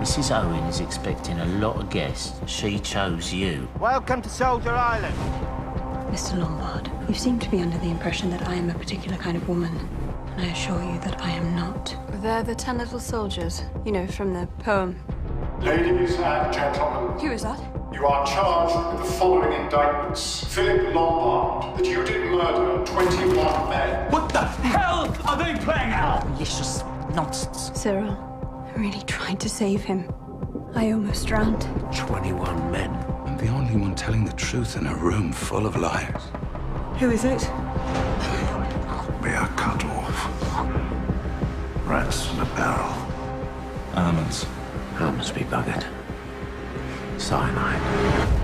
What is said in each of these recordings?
Mrs. Owen is expecting a lot of guests. She chose you. Welcome to Soldier Island. Mr. Lombard, you seem to be under the impression that I am a particular kind of woman. And I assure you that I am not. They're the 10 little soldiers, you know, from the poem. Ladies and gentlemen, Who is that? you are charged with the following indictments. Philip Lombard, that you did murder 21 men. What the hell are they playing out? Malicious nonsense. Cyril, I really tried to save him. I almost drowned. 21 men. I'm the only one telling the truth in a room full of liars. Who is it? We are cut off. Rats in a barrel. Almonds. Almonds be buggered. Cyanide.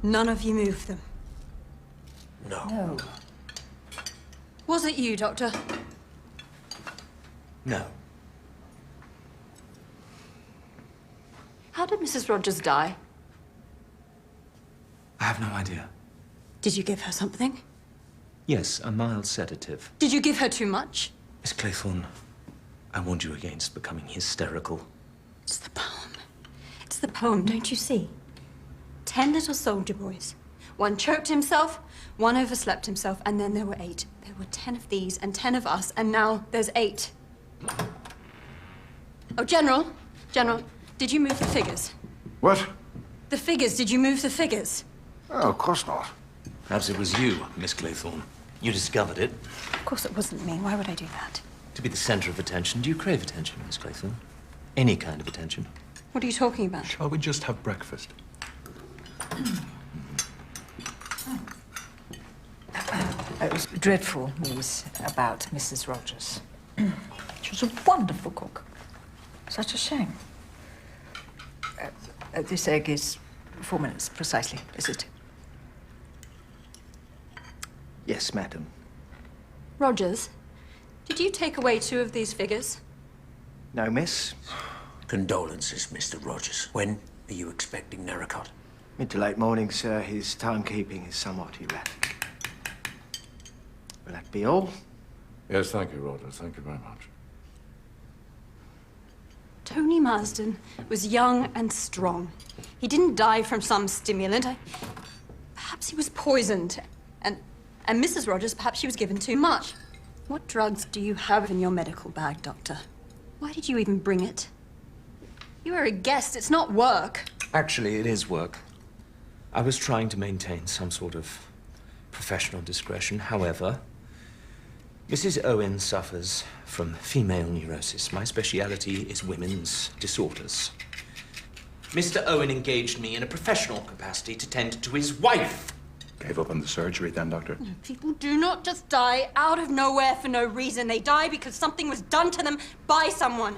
None of you moved them. No. Was it you, Doctor? No. How did Mrs. Rogers die? I have no idea. Did you give her something? Yes, a mild sedative. Did you give her too much? Miss Claythorne, I warned you against becoming hysterical. It's the poem. It's the poem, don't you see? 10 little soldier boys. One choked himself, one overslept himself, and then there were 8. There were 10 of these and 10 of us, and now there's 8. Oh, General, did you move the figures? What? The figures, did you move the figures? Oh, of course not. Perhaps it was you, Miss Claythorne. You discovered it. Of course it wasn't me. Why would I do that? To be the center of attention. Do you crave attention, Miss Claythorne? Any kind of attention? What are you talking about? Shall we just have breakfast? It was dreadful news about Mrs. Rogers. She was a wonderful cook. Such a shame. This egg is 4 minutes, precisely, is it? Yes, madam. Rogers, did you take away 2 of these figures? No, miss. Condolences, Mr. Rogers. When are you expecting Narracott? Mid to late morning, sir. His timekeeping is somewhat erratic. Will that be all? Yes, thank you, Rogers. Thank you very much. Tony Marsden was young and strong. He didn't die from some stimulant. Perhaps he was poisoned. And Mrs. Rogers, perhaps she was given too much. What drugs do you have in your medical bag, Doctor? Why did you even bring it? You are a guest. It's not work. Actually, it is work. I was trying to maintain some sort of professional discretion. However, Mrs. Owen suffers from female neurosis. My speciality is women's disorders. Mr. Owen engaged me in a professional capacity to tend to his wife. Gave up on the surgery then, Doctor? People do not just die out of nowhere for no reason. They die because something was done to them by someone.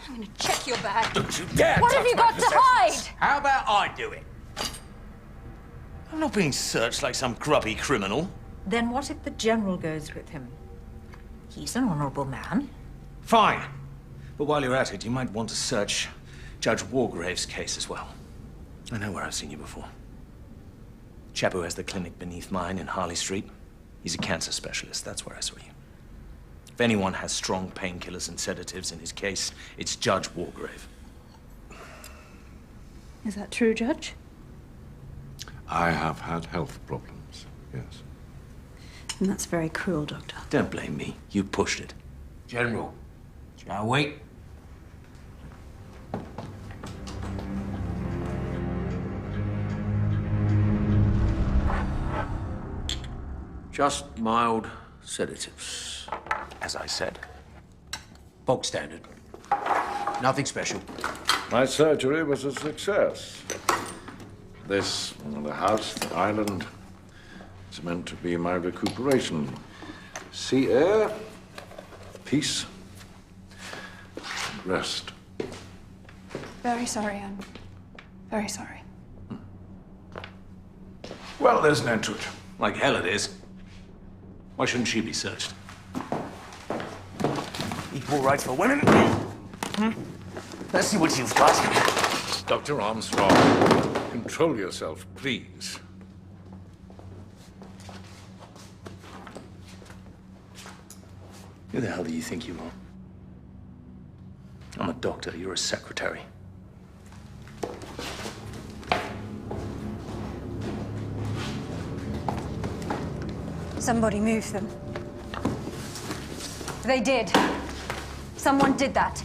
I'm gonna check your bag. Don't you dare! What have you got to hide? How about I do it? I'm not being searched like some grubby criminal. Then what if the General goes with him? He's an honorable man. Fine. But while you're at it, you might want to search Judge Wargrave's case as well. I know where I've seen you before. Chap who has the clinic beneath mine in Harley Street. He's a cancer specialist. That's where I saw you. If anyone has strong painkillers and sedatives in his case, it's Judge Wargrave. Is that true, Judge? I have had health problems, yes. And that's very cruel, Doctor. Don't blame me. You pushed it. General, shall we? Just mild sedatives. As I said. Bog standard. Nothing special. My surgery was a success. This, the house, the island, it's meant to be my recuperation. Sea air, peace, and rest. Very sorry, Anne. Very sorry. Well, there's an end to it. Like hell it is. Why shouldn't she be searched? Equal rights for women? Let's see what you've got. Dr. Armstrong, control yourself, please. Who the hell do you think you are? I'm a doctor, you're a secretary. Somebody moved them. They did. Someone did that.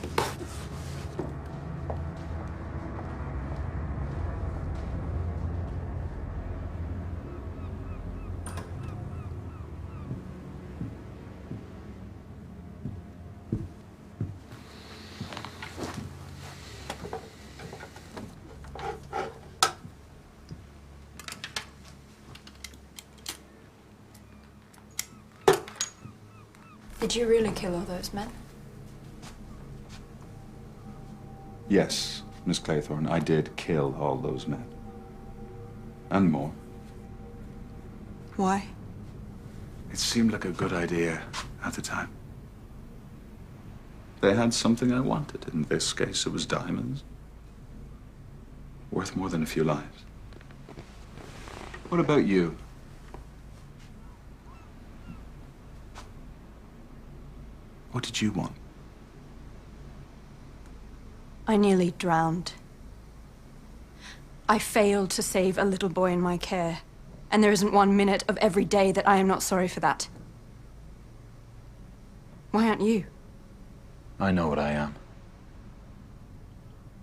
Did you really kill all those men? Yes, Miss Claythorne, I did kill all those men. And more. Why? It seemed like a good idea at the time. They had something I wanted. In this case, it was diamonds. Worth more than a few lives. What about you? What did you want? I nearly drowned. I failed to save a little boy in my care, and there isn't 1 minute of every day that I am not sorry for that. Why aren't you? I know what I am.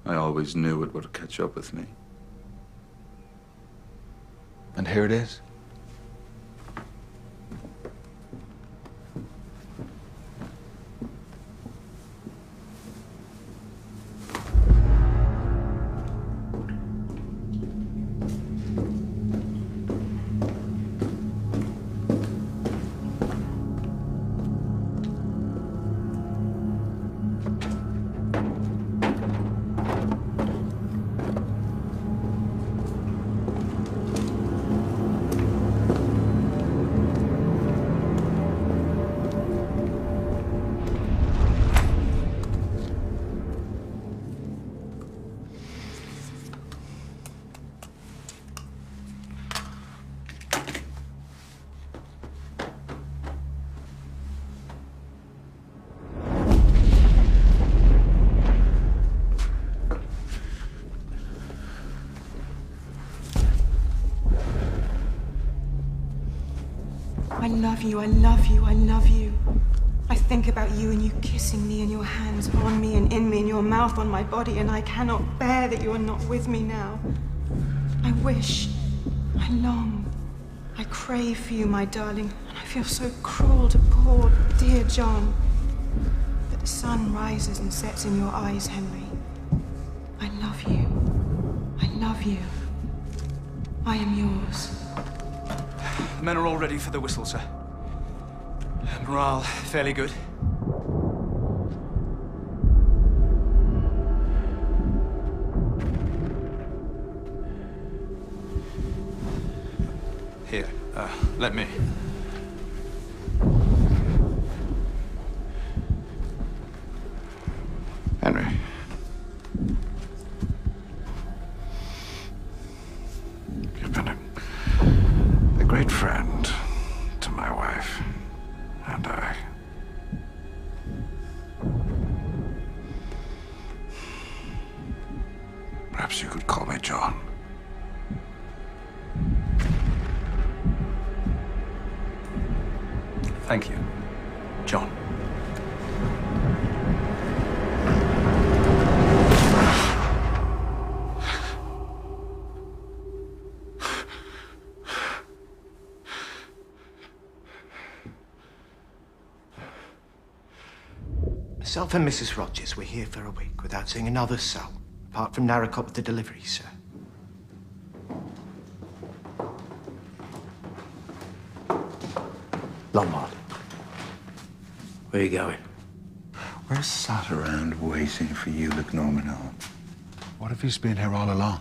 I always knew it would catch up with me. And here it is. I love you, I love you, I love you. I think about you and you kissing me and your hands on me and in me and your mouth on my body, and I cannot bear that you are not with me now. I wish, I long, I crave for you, my darling, and I feel so cruel to poor, dear John. But the sun rises and sets in your eyes, Henry. I love you. I love you. I am yours. The men are all ready for the whistle, sir. Morale fairly good. Here, let me. Henry. You've been a great friend to my wife and I. Perhaps you could call me John. Thank you. John. Myself and Mrs. Rogers were here for a week without seeing another soul, apart from Narracott with the delivery, sir. Lombard. Where are you going? We're sat around waiting for you, Nonenomtرجم. What if he's been here all along?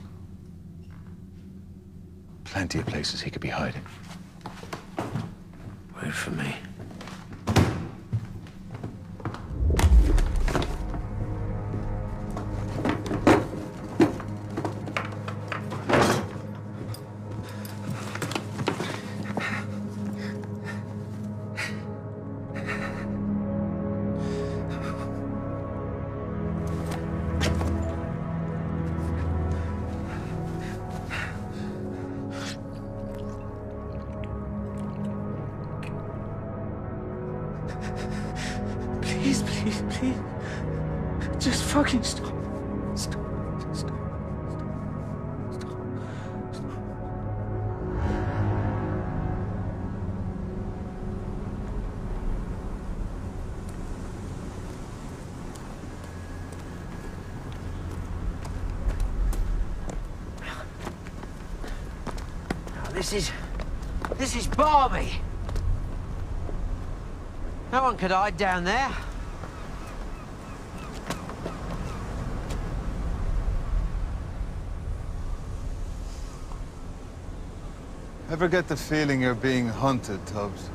Plenty of places he could be hiding. Wait for me. Please, please, please. Just fucking stop. Stop. Stop. Stop. Stop. Now, this is Barbie. No one could hide down there. Ever get the feeling you're being hunted, Tubbs?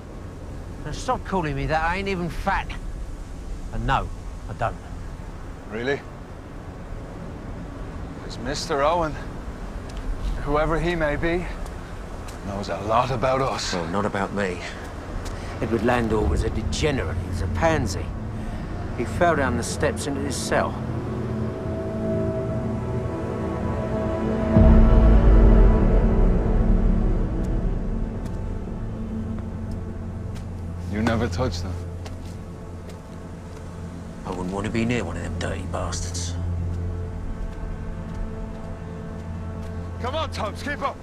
Now stop calling me that. I ain't even fat. And no, I don't. Really? Because Mr. Owen, whoever he may be, knows a lot about us. Well, not about me. Edward Landor was a degenerate. He was a pansy. He fell down the steps into his cell. You never touched them? I wouldn't want to be near one of them dirty bastards. Come on, Tubbs, keep up!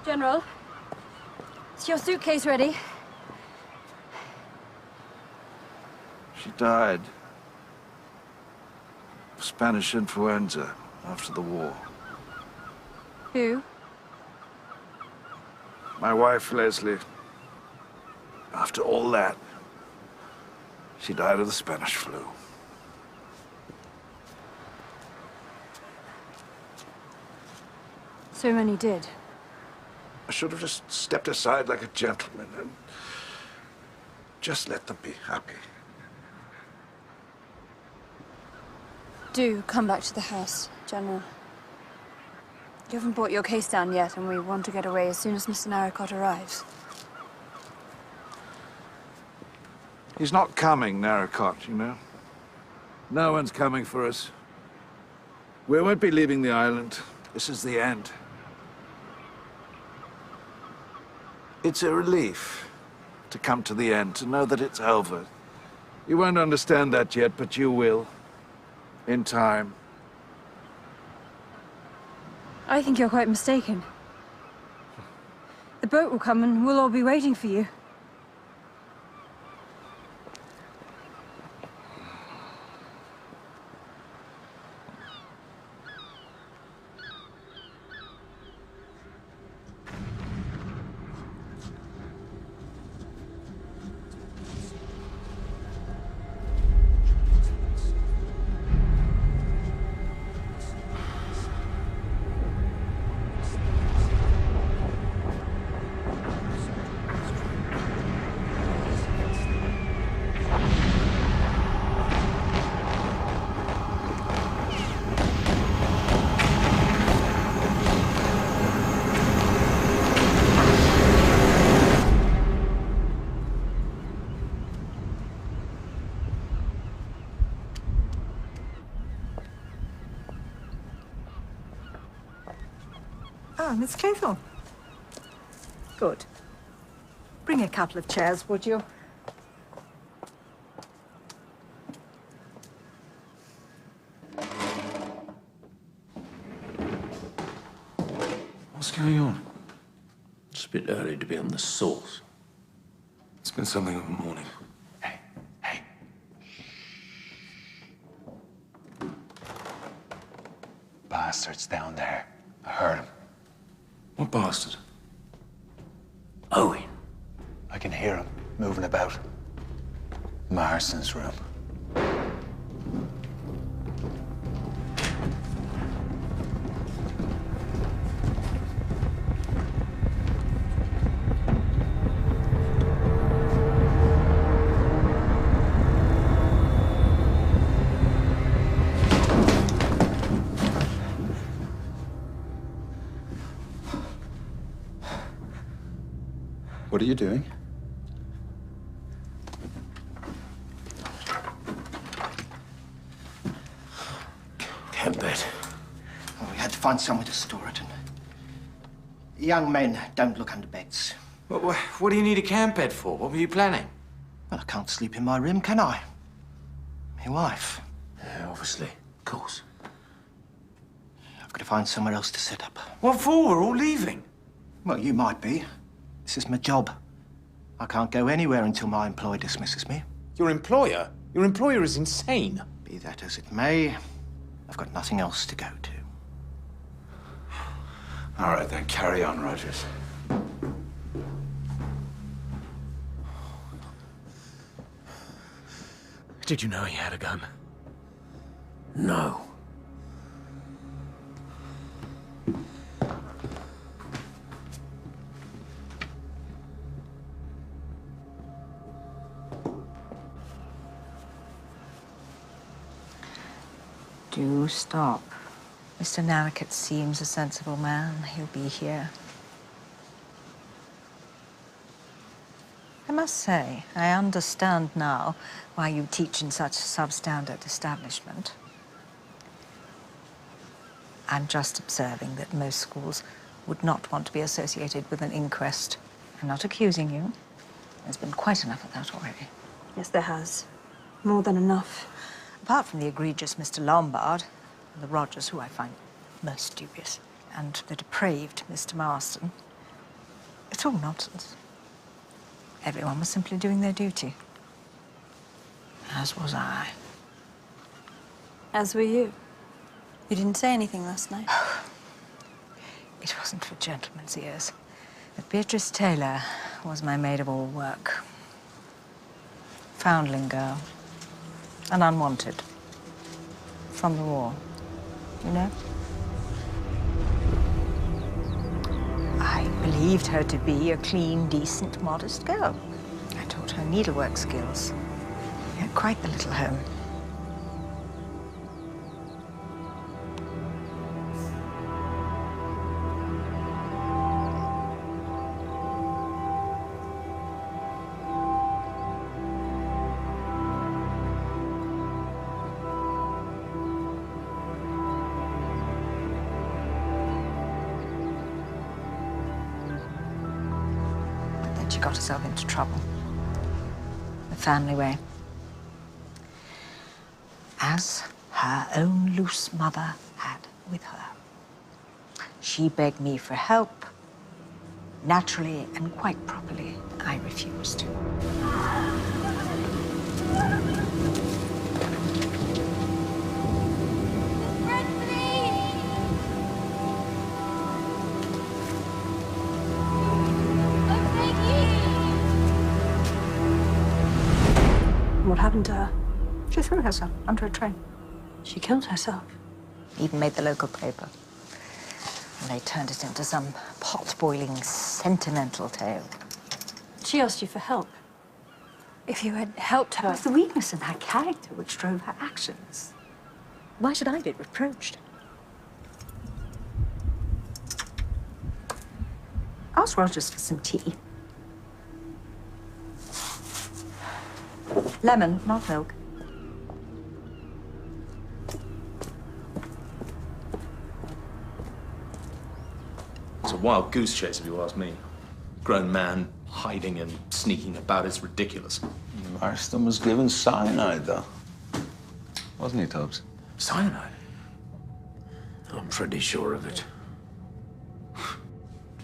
General, is your suitcase ready? She died of Spanish influenza after the war. Who? My wife, Leslie. After all that, she died of the Spanish flu. So many did. I should have just stepped aside like a gentleman and just let them be happy. Do come back to the house, General. You haven't brought your case down yet, and we want to get away as soon as Mr. Narracott arrives. He's not coming, Narracott, you know. No one's coming for us. We won't be leaving the island. This is the end. It's a relief to come to the end, to know that it's over. You won't understand that yet, but you will. In time. I think you're quite mistaken. The boat will come and we'll all be waiting for you. Miss Claythorne. Good. Bring a couple of chairs, would you? What's going on? It's a bit early to be on the sauce. It's been something of a morning. Bastard's down there. I heard him. What bastard? Owen. I can hear him moving about. Marston's room. What are you doing? Camp bed. Oh, we had to find somewhere to store it, and young men don't look under beds. What do you need a camp bed for? What were you planning? Well, I can't sleep in my room, can I? My wife. Yeah, obviously. Of course. I've got to find somewhere else to set up. What for? We're all leaving. Well, you might be. This is my job. I can't go anywhere until my employer dismisses me. Your employer? Your employer is insane. Be that as it may, I've got nothing else to go to. All right, then carry on, Rogers. Did you know he had a gun? No. Do stop. Mr. Narrowkett seems a sensible man. He'll be here. I must say, I understand now why you teach in such a substandard establishment. I'm just observing that most schools would not want to be associated with an inquest. I'm not accusing you. There's been quite enough of that already. Yes, there has. More than enough. Apart from the egregious Mr. Lombard, and the Rogers, who I find most dubious, and the depraved Mr. Marston, it's all nonsense. Everyone was simply doing their duty. As was I. As were you. You didn't say anything last night. It wasn't for gentlemen's ears. But Beatrice Taylor was my maid of all work. Foundling girl. And unwanted. From the war. You know? I believed her to be a clean, decent, modest girl. I taught her needlework skills. We had quite the little home. She got herself into trouble. The family way. As her own loose mother had with her. She begged me for help. Naturally and quite properly, I refused. What happened to her? She threw herself under a train. She killed herself. Even made the local paper. And they turned it into some pot-boiling, sentimental tale. She asked you for help. If you had helped her... It was the weakness in her character which drove her actions. Why should I be reproached? Ask Rogers for some tea. Lemon, not milk. So a wild goose chase, if you ask me. Grown man hiding and sneaking about is ridiculous. Marston was given cyanide, though. Wasn't he, Tubbs? Cyanide? I'm pretty sure of it.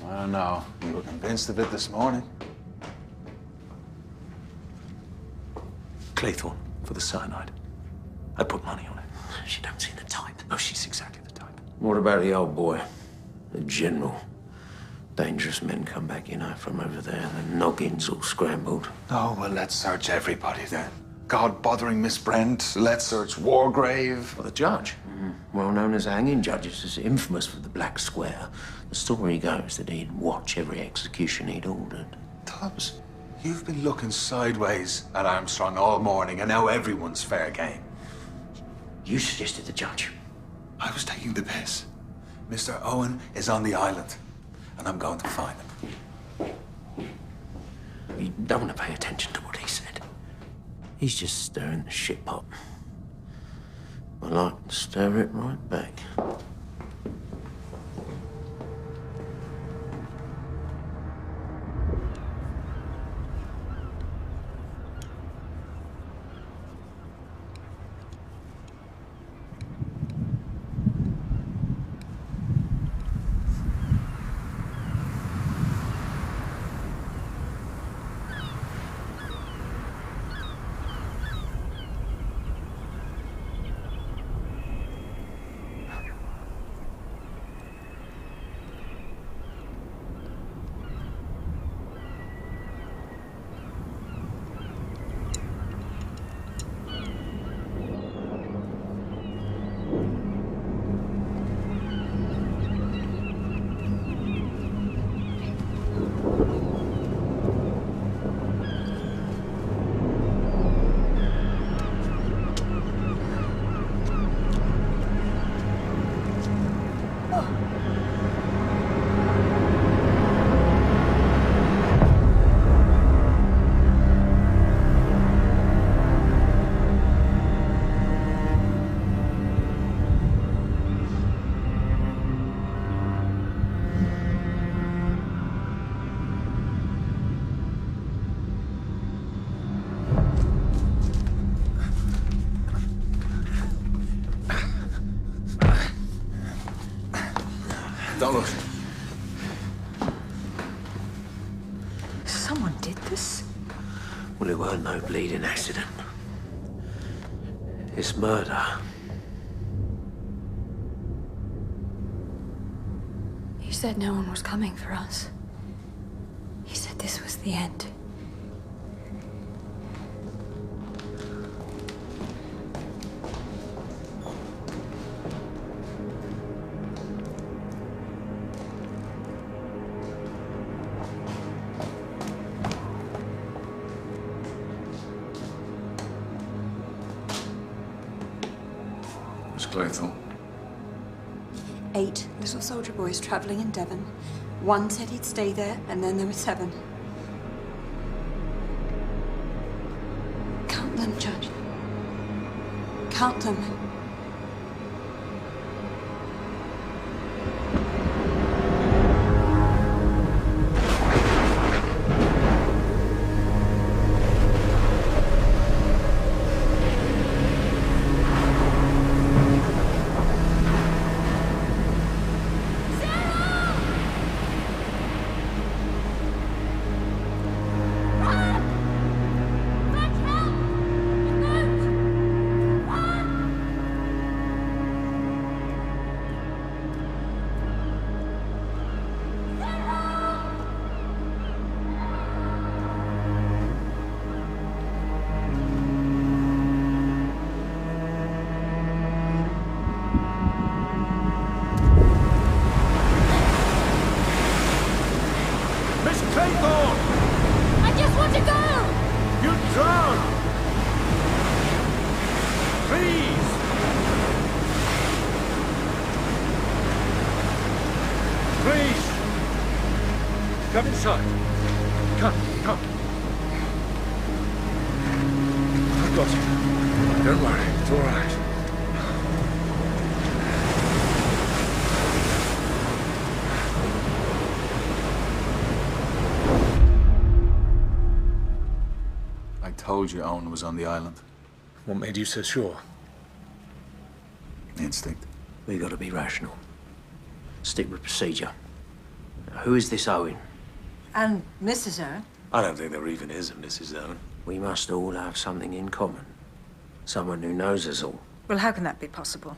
I don't know. You were convinced of it this morning. Claythorne for the cyanide. I'd put money on it. She don't seem the type. Oh, she's exactly the type. What about the old boy? The general? Dangerous men come back, you know, from over there. The noggins all scrambled. Oh, well, let's search everybody then. God bothering Miss Brent. Let's search Wargrave. Well, the judge. Well known as hanging judges, is infamous for the Black Square. The story goes that he'd watch every execution he'd ordered. Tubbs, you've been looking sideways at Armstrong all morning, and now everyone's fair game. You suggested the judge. I was taking the piss. Mr. Owen is on the island, and I'm going to find him. You don't want to pay attention to what he said. He's just stirring the shit pot. I like to stir it right back. Don't look. Someone did this? Well, it weren't no bleeding accident. It's murder. He said no one was coming for us. He said this was the end. Miss Claythorne. 8 little soldier boys traveling in Devon. One said he'd stay there, and then there were 7. Count them, Judge. Count them. Come inside. Come. I've got you. Don't worry, it's all right. told you Owen was on the island? What made you so sure? Instinct. We gotta be rational. Stick with procedure. Now, who is this Owen? And Mrs. Owen? I don't think there even is a Mrs. Owen. We must all have something in common. Someone who knows us all. Well, how can that be possible?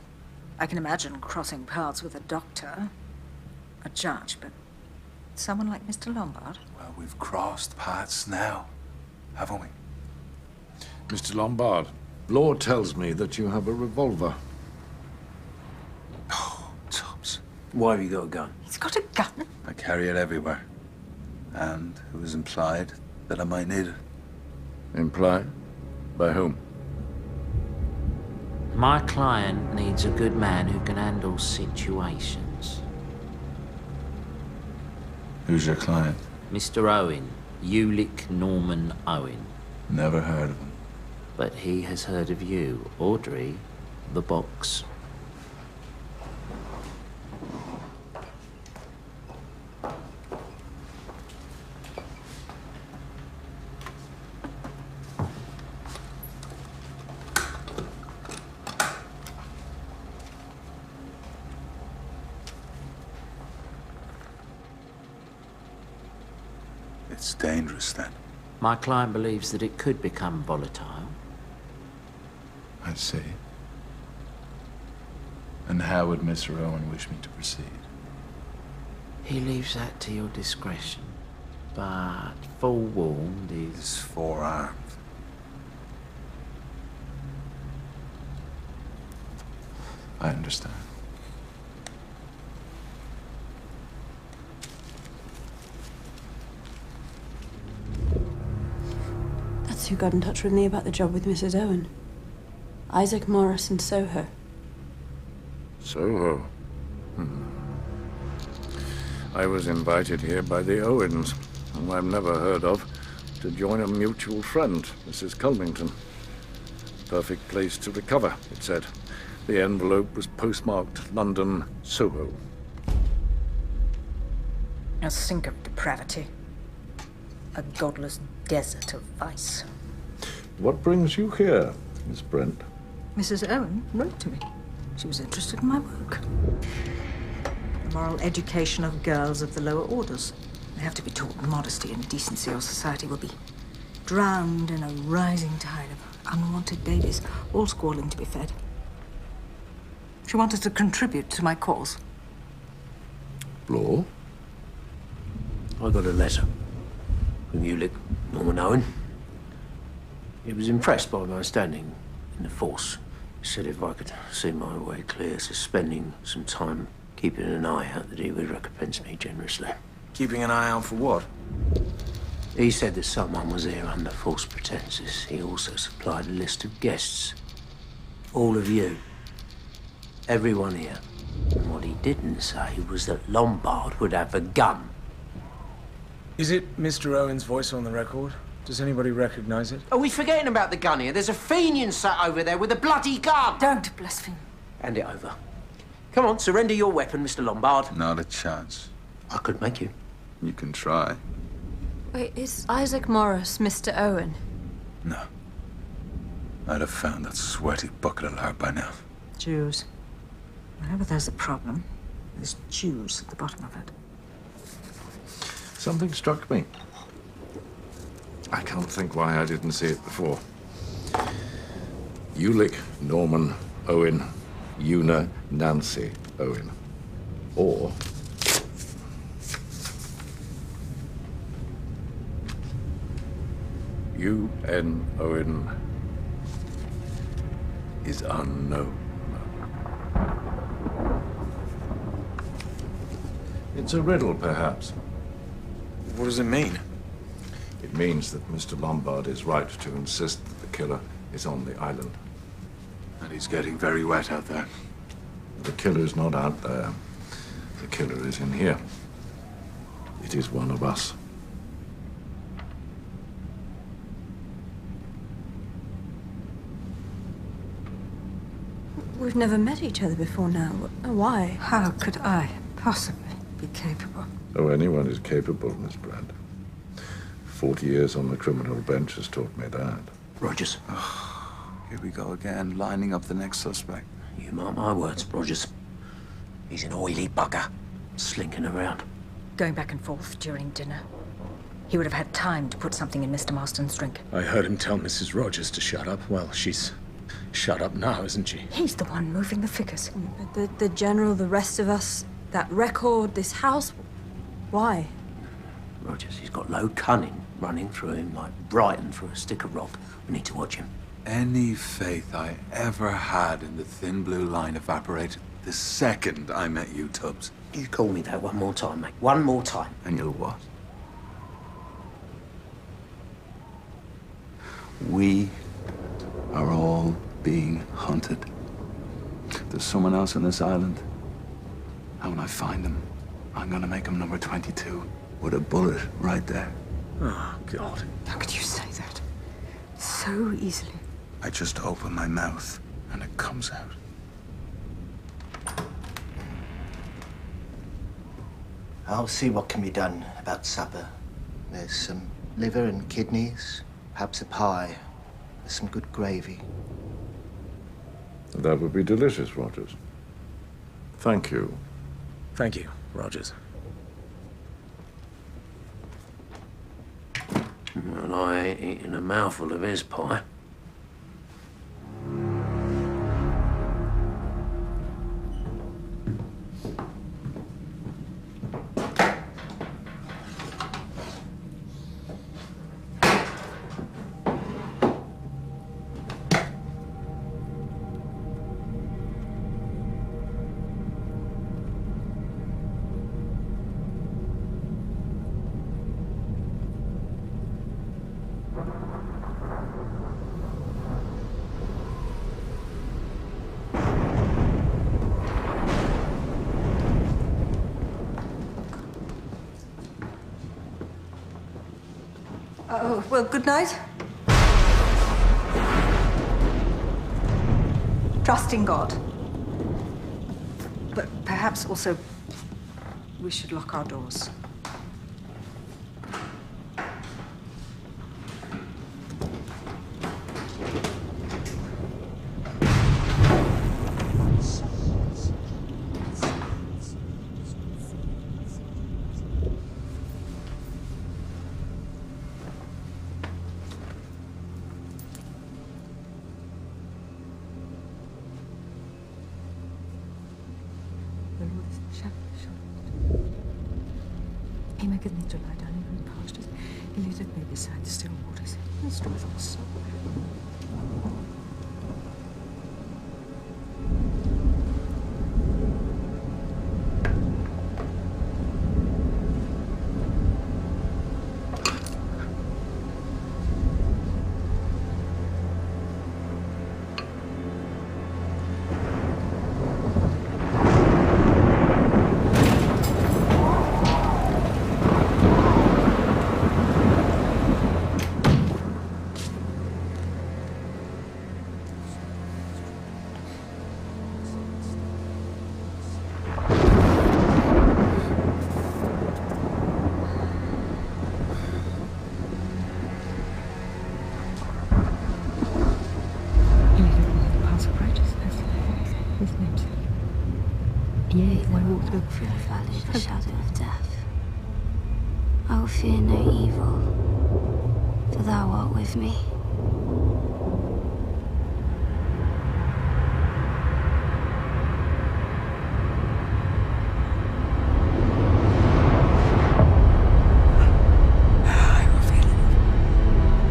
I can imagine crossing paths with a doctor, a judge, but someone like Mr. Lombard? Well, we've crossed paths now, haven't we? Mr. Lombard, law tells me that you have a revolver. Oh, tops. Why have you got a gun? He's got a gun? I carry it everywhere. And it was implied that I might need it. Implied? By whom? My client needs a good man who can handle situations. Who's your client? Mr. Owen. Ulick Norman Owen. Never heard of him. But he has heard of you, Audrey, the box. It's dangerous, then. My client believes that it could become volatile. I see. And how would Mr. Owen wish me to proceed? He leaves that to your discretion. But forewarned is forearmed. I understand. That's who got in touch with me about the job with Mrs. Owen. Isaac Morris in Soho. Soho? I was invited here by the Owens, whom I've never heard of, to join a mutual friend, Mrs. Culmington. Perfect place to recover, it said. The envelope was postmarked London, Soho. A sink of depravity. A godless desert of vice. What brings you here, Miss Brent? Mrs. Owen wrote to me. She was interested in my work. The moral education of girls of the lower orders. They have to be taught modesty and decency, or society will be drowned in a rising tide of unwanted babies, all squalling to be fed. She wanted to contribute to my cause. Law? I got a letter from Ulick Norman Owen. He was impressed by my standing in the force. He said if I could see my way clear, suspending some time, keeping an eye out, that he would recompense me generously. Keeping an eye out for what? He said that someone was here under false pretenses. He also supplied a list of guests. All of you. Everyone here. And what he didn't say was that Lombard would have a gun. Is it Mr. Owen's voice on the record? Does anybody recognize it? Are we forgetting about the gun here? There's a Fenian sat over there with a bloody gun! Don't blaspheme. Hand it over. Come on, surrender your weapon, Mr. Lombard. Not a chance. I could make you. You can try. Wait, is Isaac Morris Mr. Owen? No. I'd have found that sweaty bucket of lard by now. Jews. Whenever there's a problem, there's Jews at the bottom of it. Something struck me. I can't think why I didn't see it before. Ulick Norman Owen, Una Nancy Owen. Or U.N. Owen is unknown. It's a riddle, perhaps. What does it mean? It means that Mr. Lombard is right to insist that the killer is on the island. And he's getting very wet out there. The killer's not out there. The killer is in here. It is one of us. We've never met each other before now. Why? How could I possibly be capable? Oh, anyone is capable, Miss Brand. 40 years on the criminal bench has taught me that. Rogers. Here we go again, lining up the next suspect. You mark my words, Rogers. He's an oily bugger, slinking around. Going back and forth during dinner. He would have had time to put something in Mr. Marston's drink. I heard him tell Mrs. Rogers to shut up. Well, she's shut up now, isn't she? He's the one moving the figures. But the general, the rest of us, that record, this house, why? Rogers, he's got low cunning running through him like Brighton through a stick of rock. We need to watch him. Any faith I ever had in the thin blue line evaporated the second I met you, Tubbs. You call me that one more time, mate. One more time. And you'll what? We are all being hunted. There's someone else on this island. And when I find him, I'm gonna make him number 22 with a bullet right there. Oh, God. How could you say that? So easily. I just open my mouth and it comes out. I'll see what can be done about supper. There's some liver and kidneys, perhaps a pie, with some good gravy. That would be delicious, Rogers. Thank you. Thank you, Rogers. Well, I ain't eating a mouthful of his pie. Oh, well, good night. Trust in God. But perhaps also we should lock our doors. He maketh me to lie down in green pastures. He leadeth me beside the still waters. He restoreth my soul. Yea, though I walk through the valley of the shadow of death, I will fear no evil, for thou art with me.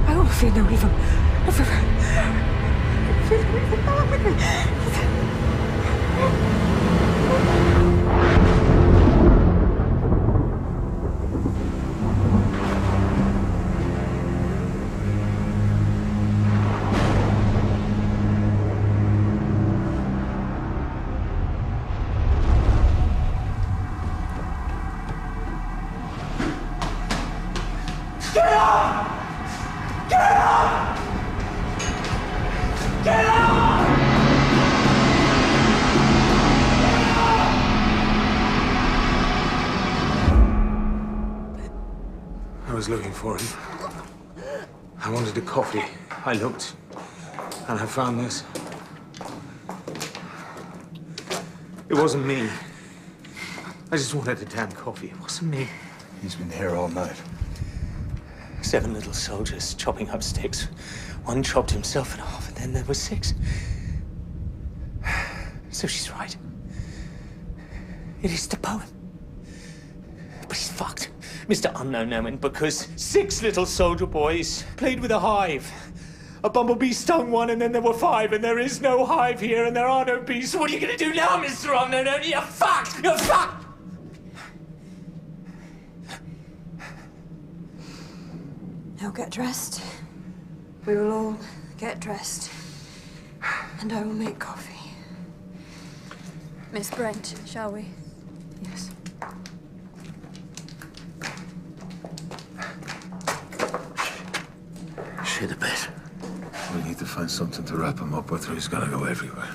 I will fear no evil. I will fear no evil. Thou art with me. Get up! Get up! Get up! I was looking for him. I wanted a coffee. I looked, and I found this. It wasn't me. I just wanted a damn coffee. It wasn't me. He's been here all night. 7 little soldiers chopping up sticks. One chopped himself in half, and then there were 6. So she's right. It is the poem. But he's fucked, Mr. Unknown Owen, because 6 little soldier boys played with a hive. A bumblebee stung one, and then there were 5, and there is no hive here, and there are no bees. So what are you gonna do now, Mr. Unknown Owen? You're fucked! You're fucked! Now get dressed. We will all get dressed. And I will make coffee. Miss Brent, shall we? Yes. Shit a bit. We need to find something to wrap him up with, or he's gonna go everywhere.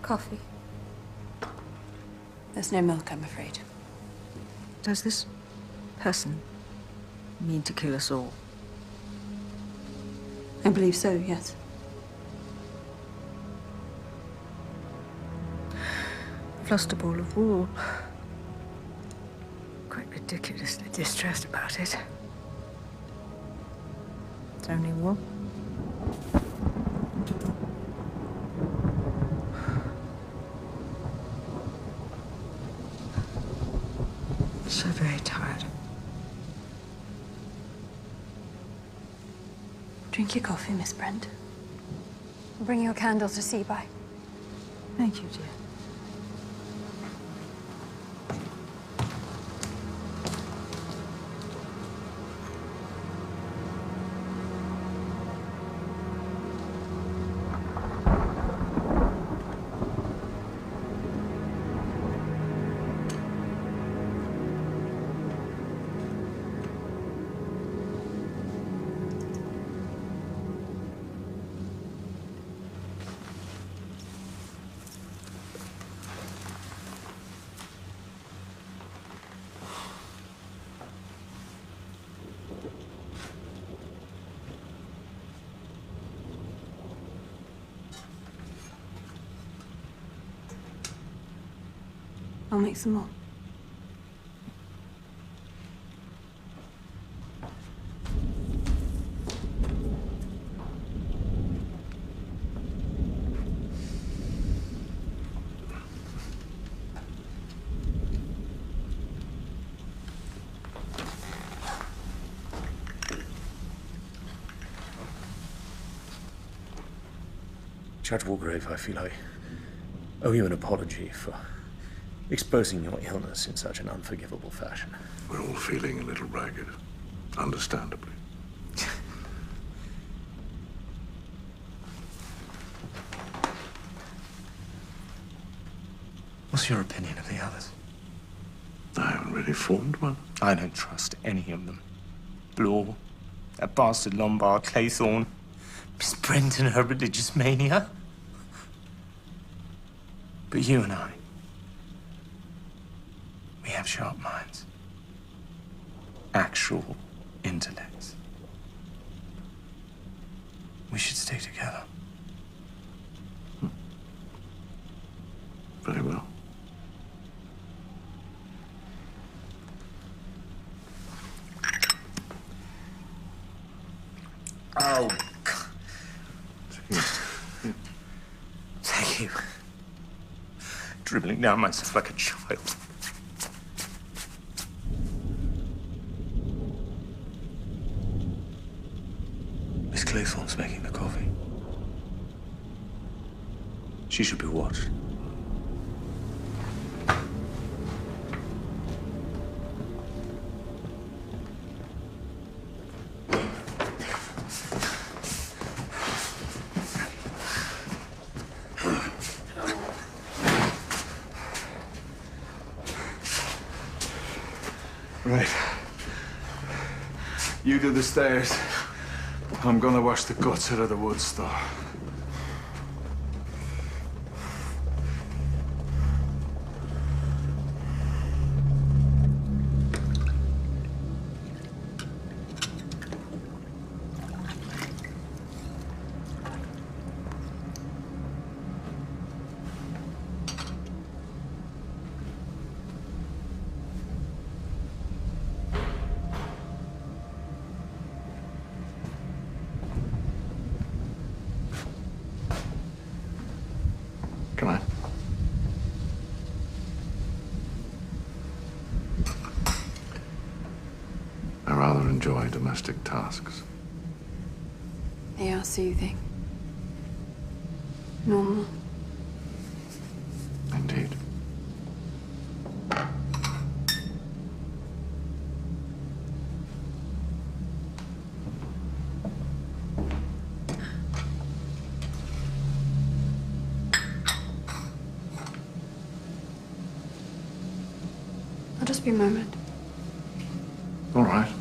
Coffee. There's no milk, I'm afraid. Does this person mean to kill us all? I believe so, yes. I've lost a ball of wool. Quite ridiculously distressed about it. It's only wool. So very tired. Drink your coffee, Miss Brent. I'll bring you a candle to see by. Thank you, dear. I'll make some more. Judge Walgrave, I feel I owe you an apology for exposing your illness in such an unforgivable fashion. We're all feeling a little ragged, understandably. What's your opinion of the others? I haven't really formed one. I don't trust any of them. Blore, that bastard Lombard, Claythorne, Miss Brent and her religious mania. But you and I, we have sharp minds. Actual intellects. We should stay together. Very well. Oh, thank you. Dribbling down myself like a child. Miss Claythorne's making the coffee. She should be watched. Right. You do the stairs. I'm gonna wash the guts out of the wood store. Come on. I rather enjoy domestic tasks. They are soothing. Normal. Indeed. I'll just be a moment. All right.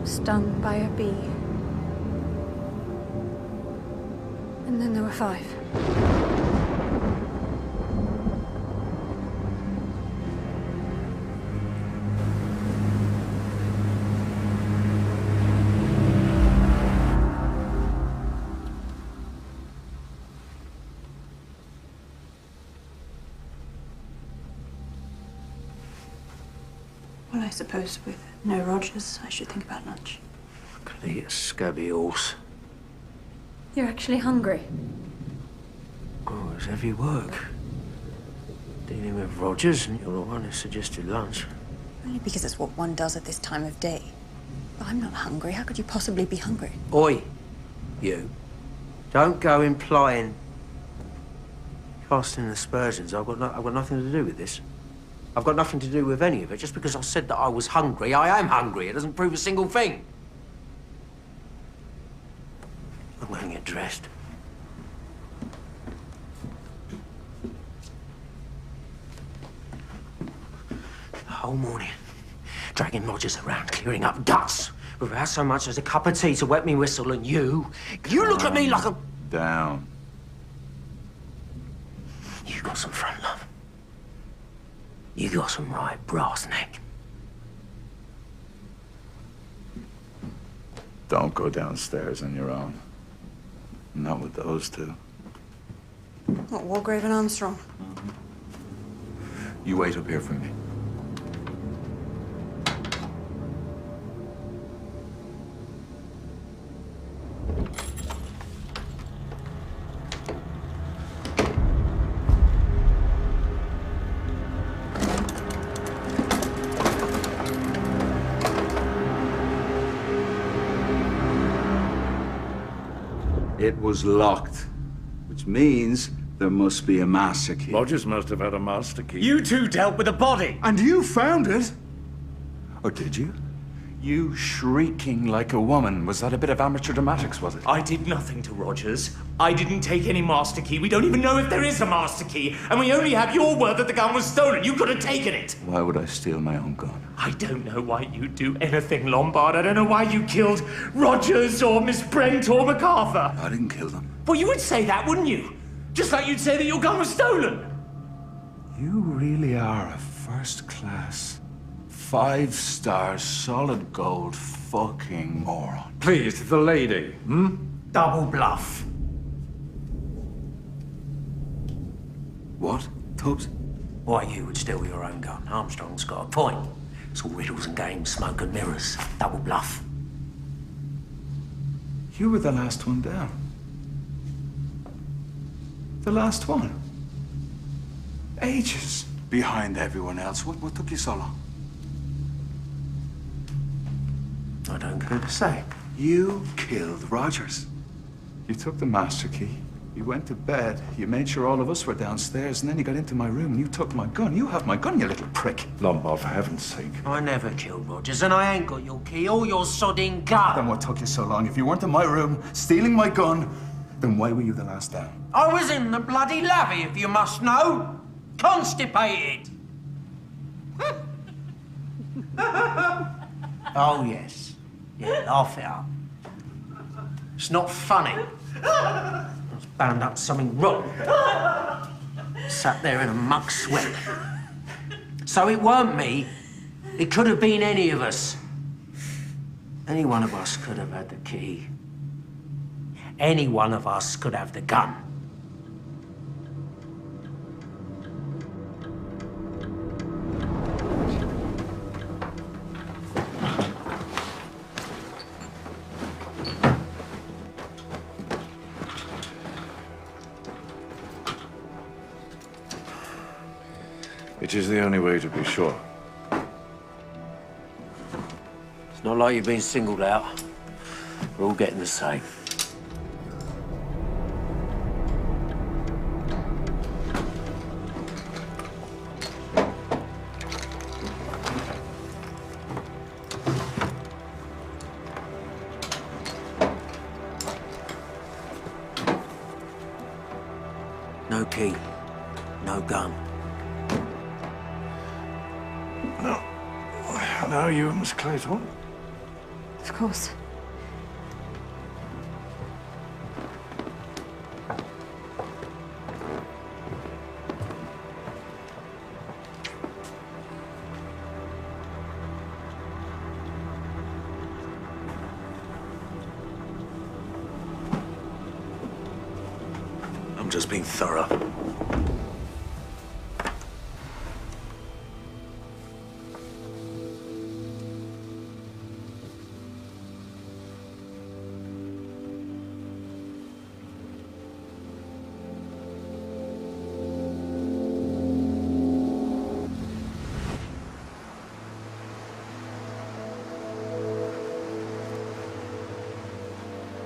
Stung by a bee. And then there were 5. Well, I suppose with no Rogers, I should think about lunch. Could eat a scabby horse. You're actually hungry. Oh, it's heavy work. Dealing with Rogers, and you're the one who suggested lunch. Only because it's what one does at this time of day. But I'm not hungry. How could you possibly be hungry? Oi, you. Don't go implying, casting aspersions. I've got nothing to do with this. I've got nothing to do with any of it. Just because I said that I was hungry, I am hungry. It doesn't prove a single thing. I'm going to get dressed. The whole morning, dragging Rogers around, clearing up guts, without so much as a cup of tea to wet me whistle, and you look at me like a... Down. You got some front, love. You got some right brass neck. Don't go downstairs on your own. Not with those two. What, Wargrave and Armstrong? You wait up here for me. It was locked, which means there must be a master key. Rogers must have had a master key. You two dealt with the body. And you found it? Or did you? You shrieking like a woman. Was that a bit of amateur dramatics, was it? I did nothing to Rogers. I didn't take any master key. We don't even know if there is a master key. And we only have your word that the gun was stolen. You could have taken it. Why would I steal my own gun? I don't know why you'd do anything, Lombard. I don't know why you killed Rogers or Miss Brent or MacArthur. I didn't kill them. Well, you would say that, wouldn't you? Just like you'd say that your gun was stolen. You really are a first-class, 5-star, solid gold fucking moron. Please, the lady, Double bluff. What? Tubbs? Why you would steal your own gun? Armstrong's got a point. It's all riddles and games, smoke and mirrors. Double bluff. You were the last one down. The last one. Ages behind everyone else. What took you so long? I don't care to say. You killed Rogers. You took the master key. You went to bed. You made sure all of us were downstairs, and then you got into my room and you took my gun. You have my gun, you little prick. Lombard, for heaven's sake. I never killed Rogers, and I ain't got your key or your sodding gun. Then what took you so long? If you weren't in my room, stealing my gun, then why were you the last down? I was in the bloody lavvy, if you must know. Constipated. Oh, yes. Yeah, laugh it up. It's not funny. I was bound up to something rotten. Sat there in a muck sweat. So it weren't me. It could have been any of us. Any one of us could have had the key. Any one of us could have the gun. It is the only way to be sure. It's not like you've been singled out. We're all getting the same. No key, no gun. Now you, Miss Claythorne. Of course. I'm just being thorough.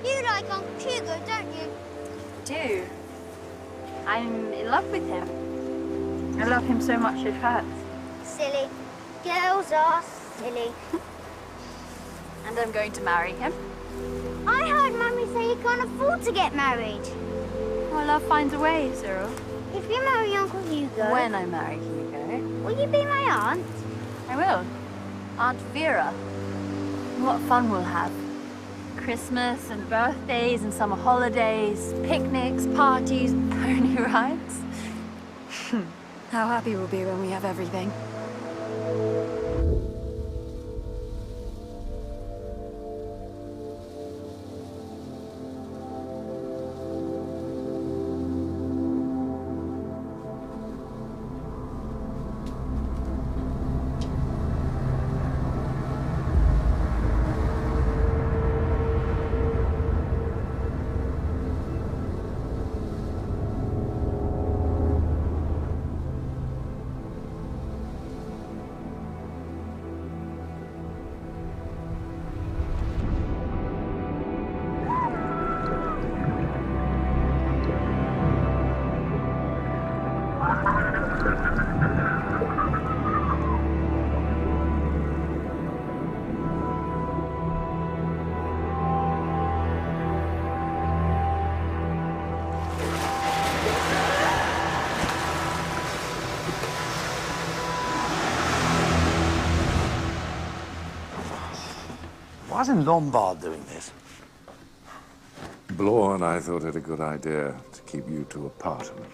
You like Uncle Hugo, don't you? Do. I'm in love with him. I love him so much it hurts. Silly. Girls are silly. And I'm going to marry him. I heard Mummy say you can't afford to get married. Well, love finds a way, Cyril. If you marry Uncle Hugo... When I marry Hugo. Will you be my aunt? I will. Aunt Vera. What fun we'll have. Christmas and birthdays and summer holidays, picnics, parties, pony rides. How happy we'll be when we have everything. Why isn't Lombard doing this? Blore and I thought it a good idea to keep you two apart a little.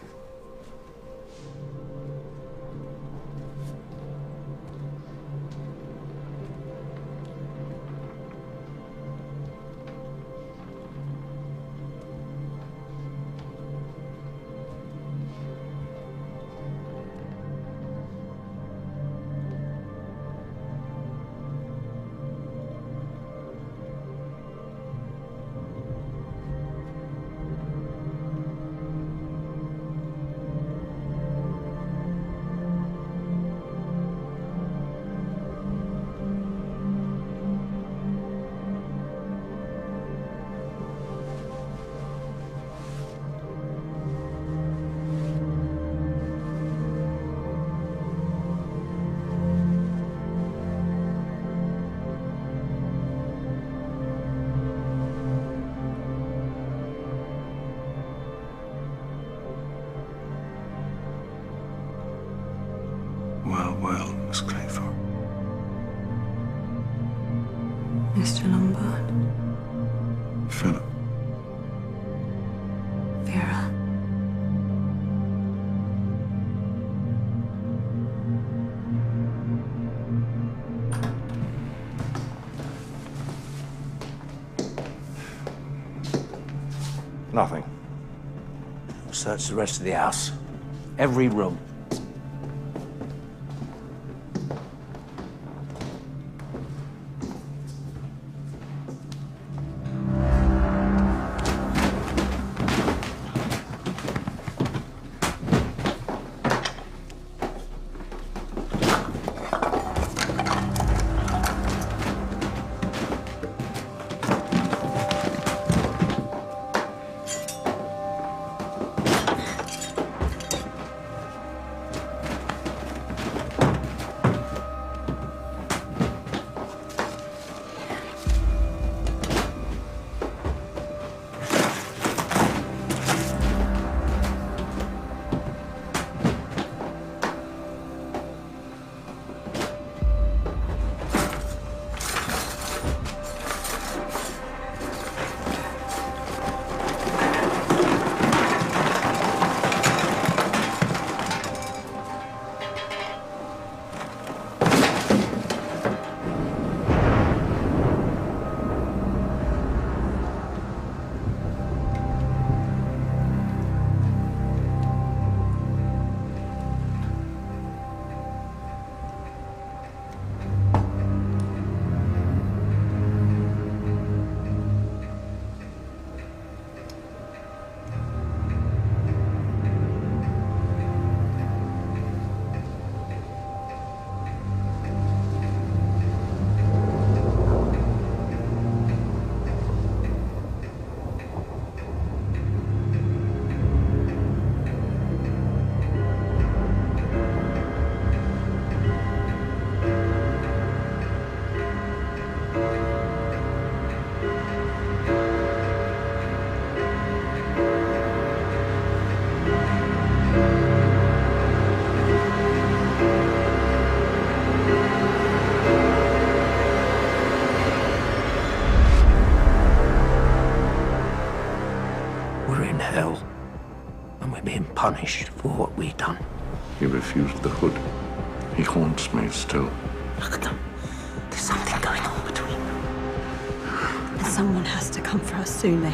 Well, Miss Claythorne. Mr. Lombard. Philip. Vera. Nothing. We'll search the rest of the house. Every room. Punished for what we've done. He refused the hood. He haunts me still. Look at them. There's something going on between them. And someone has to come for us soon. They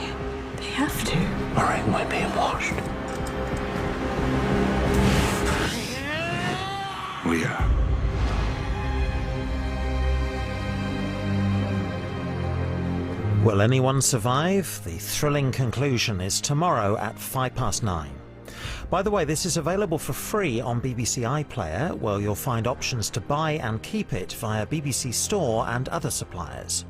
have to. Murray, we're being watched. We are. Will anyone survive? The thrilling conclusion is tomorrow at 9:05. By the way, this is available for free on BBC iPlayer, where you'll find options to buy and keep it via BBC Store and other suppliers.